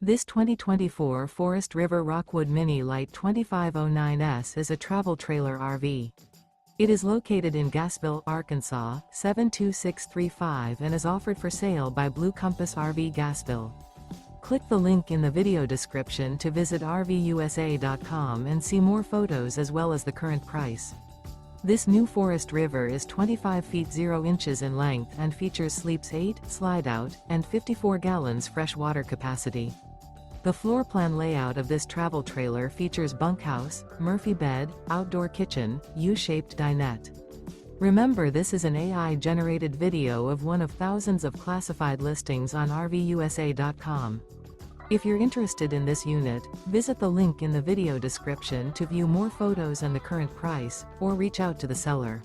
This 2024 Forest River Rockwood Mini Lite 2509S is a travel trailer RV. It is located in Gassville, Arkansas, 72635 and is offered for sale by Blue Compass RV Gassville. Click the link in the video description to visit RVUSA.com and see more photos as well as the current price. This new Forest River is 25 feet 0 inches in length and features sleeps 8, slide-out, and 54 gallons fresh water capacity. The floor plan layout of this travel trailer features bunkhouse, Murphy bed, outdoor kitchen, U-shaped dinette. Remember, this is an AI-generated video of one of thousands of classified listings on RVUSA.com. If you're interested in this unit, visit the link in the video description to view more photos and the current price, or reach out to the seller.